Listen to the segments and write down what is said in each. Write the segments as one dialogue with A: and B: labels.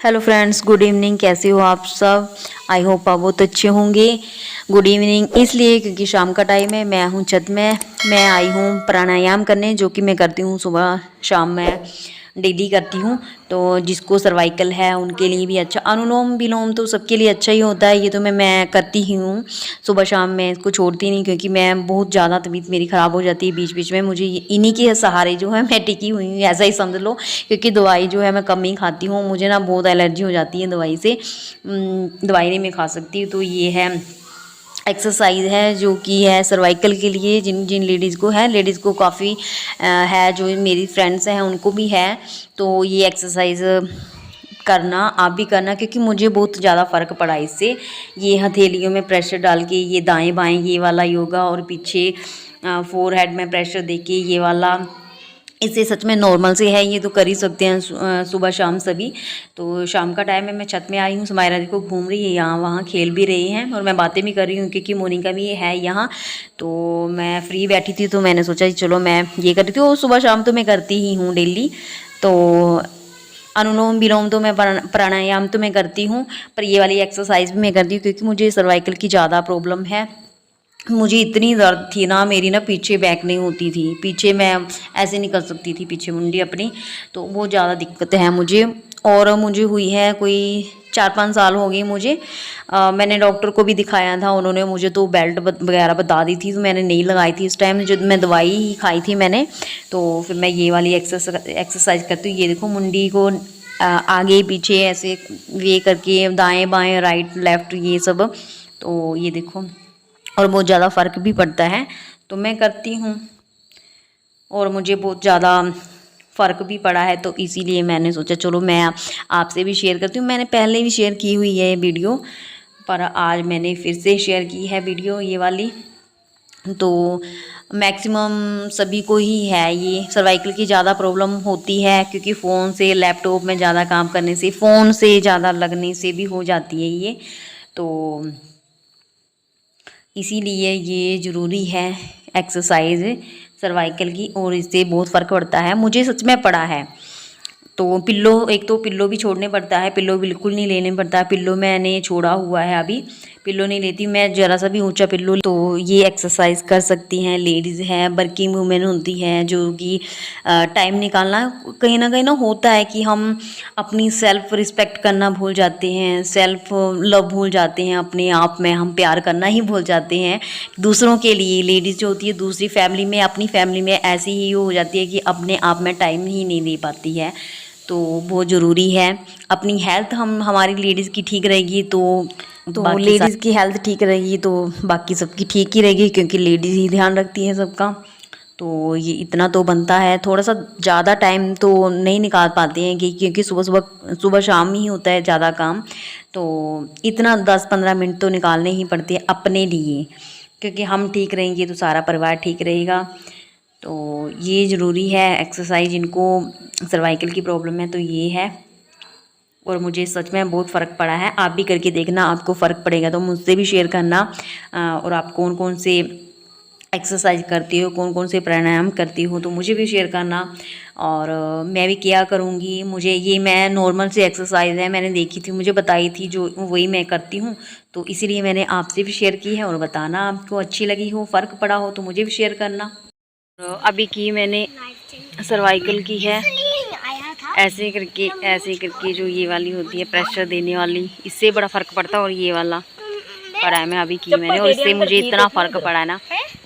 A: Hello friends, good evening. कैसे हो आप सब? आई होप आप बहुत अच्छे होंगे। गुड इवनिंग इसलिए क्योंकि शाम का टाइम है। मैं हूँ छत में। मैं आई हूँ प्राणायाम करने, जो कि मैं करती हूँ सुबह शाम में, डेली करती हूँ। तो जिसको सर्वाइकल है उनके लिए भी अच्छा, अनुलोम विलोम तो सबके लिए अच्छा ही होता है। ये तो मैं करती ही हूँ सुबह शाम। मैं इसको छोड़ती नहीं क्योंकि मैं बहुत ज़्यादा तबीयत मेरी ख़राब हो जाती है बीच बीच में। मुझे इन्हीं के सहारे जो है मैं टिकी हुई हूँ, ऐसा ही समझ लो। क्योंकि दवाई जो है मैं कम ही खाती हूँ। मुझे ना बहुत एलर्जी हो जाती है दवाई से। दवाई नहीं मैं खा सकती। तो ये है एक्सरसाइज है जो कि है सर्वाइकल के लिए। जिन जिन लेडीज़ को है, लेडीज़ को काफ़ी है, जो मेरी फ्रेंड्स हैं उनको भी है। तो ये एक्सरसाइज करना, आप भी करना, क्योंकि मुझे बहुत ज़्यादा फ़र्क पड़ा इससे। ये हथेलियों में प्रेशर डाल के, ये दाएं बाएं ये वाला योगा, और पीछे फोरहेड में प्रेशर दे के ये वाला, इससे सच में नॉर्मल से है। ये तो कर ही सकते हैं सुबह शाम सभी। तो शाम का टाइम है, मैं छत में आई हूँ। समायरा देखो घूम रही है, यहाँ वहाँ खेल भी रही हैं और मैं बातें भी कर रही हूँ, क्योंकि मोनिका भी है यहाँ। तो मैं फ्री बैठी थी तो मैंने सोचा चलो मैं ये कर रही थी। और सुबह शाम तो मैं करती ही हूँ डेली। तो अनुलोम विलोम तो मैं, प्राणायाम तो मैं करती हूँ, पर ये वाली एक्सरसाइज भी मैं करती हूँ क्योंकि मुझे सर्वाइकल की ज़्यादा प्रॉब्लम है। मुझे इतनी दर्द थी ना, मेरी ना पीछे बैक नहीं होती थी, पीछे मैं ऐसे नहीं कर सकती थी पीछे मुंडी अपनी। तो बहुत ज़्यादा दिक्कत है मुझे। और मुझे हुई है कोई 4-5 साल हो गई मुझे। मैंने डॉक्टर को भी दिखाया था, उन्होंने मुझे तो बेल्ट वगैरह बता दी थी, तो मैंने नहीं लगाई थी इस टाइम, जो मैं दवाई ही खाई थी मैंने। तो फिर मैं ये वाली एक्सरसाइज करती हूँ। ये देखो मुंडी को आगे पीछे ऐसे ये करके, दाएँ बाएँ राइट लेफ़्ट ये सब। तो ये देखो, और बहुत ज़्यादा फ़र्क भी पड़ता है। तो मैं करती हूँ और मुझे बहुत ज़्यादा फ़र्क भी पड़ा है। तो इसीलिए मैंने सोचा चलो मैं आपसे भी शेयर करती हूँ। मैंने पहले भी शेयर की हुई है ये वीडियो, पर आज मैंने फिर से शेयर की है वीडियो ये वाली। तो मैक्सिमम सभी को ही है ये सर्वाइकल की ज़्यादा प्रॉब्लम होती है, क्योंकि फ़ोन से, लैपटॉप में ज़्यादा काम करने से, फ़ोन से ज़्यादा लगने से भी हो जाती है ये। तो इसीलिए ये ज़रूरी है एक्सरसाइज सर्वाइकल की, और इससे बहुत फ़र्क पड़ता है। मुझे सच में पड़ा है। तो पिल्लो, एक तो पिल्लो भी छोड़ने पड़ता है, पिल्लो बिल्कुल नहीं लेने पड़ता है। पिल्लो मैंने छोड़ा हुआ है, अभी पिल्लो नहीं लेती मैं ज़रा सा भी ऊंचा पिल्लो। तो ये एक्सरसाइज कर सकती हैं लेडीज़ हैं, वर्किंग वूमेन होती हैं, जो कि टाइम निकालना कहीं ना होता है कि हम अपनी सेल्फ रिस्पेक्ट करना भूल जाते हैं, सेल्फ लव भूल जाते हैं, अपने आप में हम प्यार करना ही भूल जाते हैं दूसरों के लिए। लेडीज़ जो होती है दूसरी फैमिली में, अपनी फैमिली में ऐसी ही हो जाती है कि अपने आप में टाइम ही नहीं दे पाती है। तो बहुत ज़रूरी है अपनी हेल्थ, हमारी लेडीज़ की ठीक रहेगी तो लेडीज़ की हेल्थ ठीक रहेगी तो बाकी सबकी ठीक ही रहेगी, क्योंकि लेडीज़ ही ध्यान रखती है सबका। तो ये इतना तो बनता है। थोड़ा सा ज़्यादा टाइम तो नहीं निकाल पाते हैं क्योंकि सुबह शाम ही होता है ज़्यादा काम। तो इतना 10-15 मिनट तो निकालने ही पड़ते हैं अपने लिए, क्योंकि हम ठीक रहेंगे तो सारा परिवार ठीक रहेगा। तो ये ज़रूरी है एक्सरसाइज। इनको सर्वाइकल की प्रॉब्लम है तो ये है। और मुझे सच में बहुत फ़र्क पड़ा है। आप भी करके देखना, आपको फ़र्क पड़ेगा तो मुझसे भी शेयर करना। और आप कौन कौन से एक्सरसाइज करती हो, कौन कौन से प्राणायाम करती हो, तो मुझे भी शेयर करना। और मैं भी किया करूँगी। मुझे ये, मैं नॉर्मल सी एक्सरसाइज है मैंने देखी थी, मुझे बताई थी, जो वही मैं करती हूँ। तो इसीलिए मैंने आपसे भी शेयर की है। और बताना आपको अच्छी लगी हो, फ़र्क पड़ा हो तो मुझे भी शेयर करना। अभी की मैंने सर्वाइकल की है, ऐसे करके जो ये वाली होती है प्रेशर देने वाली, इससे बड़ा फ़र्क पड़ता है। और ये वाला पड़ा है, मैं अभी की मैंने, और इससे मुझे इतना फ़र्क पड़ा है ना,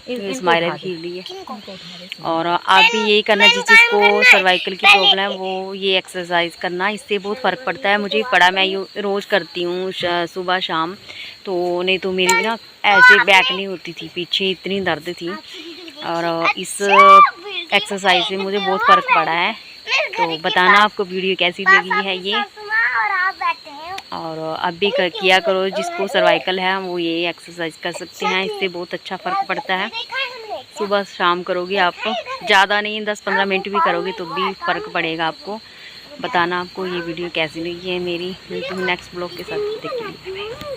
A: तो स्माइल भी खींच ली है। और आप भी यही करना, जिसको सर्वाइकल की प्रॉब्लम है वो ये एक्सरसाइज करना, इससे बहुत फ़र्क पड़ता है। मुझे पड़ा, मैं ये रोज़ करती हूँ सुबह शाम। तो नहीं तो मेरी ना ऐसे बैक नहीं होती थी, पीछे इतनी दर्द थी। और इस एक्सरसाइज से मुझे बहुत फ़र्क पड़ा है। तो बताना आपको वीडियो कैसी लगी है ये। और अब भी किया करो, जिसको सर्वाइकल है वो ये एक्सरसाइज कर सकते हैं, इससे बहुत अच्छा फ़र्क पड़ता है। सुबह शाम करोगे आप, ज़्यादा नहीं 10-15 मिनट भी करोगे तो भी फ़र्क पड़ेगा आपको। बताना आपको ये वीडियो कैसी लगी है मेरी। नेक्स्ट ब्लॉग के साथ देखिए।